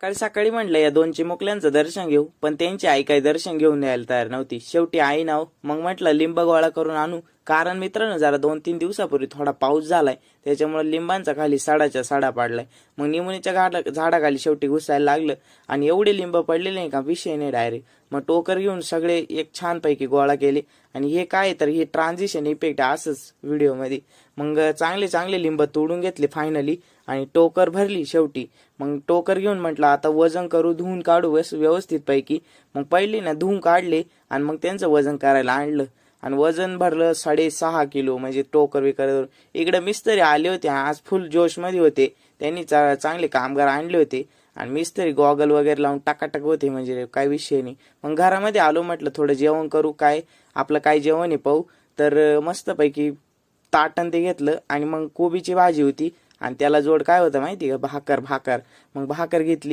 सकाळी सकाळी म्हटलं या दोन चिमुकल्यांचं दर्शन घेऊ, पण त्यांची आई काही दर्शन घेऊन यायला तयार नव्हती. शेवटी आई नाव मग म्हटलं लिंब गोळा करून आणू. कारण मित्रांनो जरा 2-3 दिवसापूर्वी थोडा पाऊस झालाय, त्याच्यामुळे लिंबांचा खाली साडाच्या साडा पाडलाय. मग निमुनीच्या झाडाखाली शेवटी घुसायला लागलं आणि एवढे लिंब पडलेले नाही का विषय नाही डायरेक्ट. मग टोकर घेऊन सगळे एक छानपैकी गोळा केले आणि हे काय तर हे ट्रान्झिशन इफेक्ट असंच व्हिडिओमध्ये. मग चांगले चांगले लिंब तोडून घेतले फायनली आणि टोकर भरली शेवटी. मग टोकर घेऊन म्हटलं आता वजन करू, धुवून काढू व्यवस्थित पैकी. मग पहिले ना धुवून काढले आणि मग त्यांचं वजन करायला आणलं आणि वजन भरलं 6.5 किलो. म्हणजे टोकर विकर इकडे मिस्त्री आले होते, आज फुल जोशमध्ये होते. त्यांनी चांगले कामगार आणले होते आणि मिस्त्री गॉगल वगैरे लावून टाकाटक होते, म्हणजे काही विषय नाही. मग घरामध्ये आलो, म्हटलं थोडं जेवण करू, काय आपलं काय जेवण आहे पाहू. तर मस्तपैकी ताटण ते घेतलं आणि मग कोबीची भाजी होती आणि त्याला जोड काय होतं माहिती का, भाकर. मग भाकर घेतली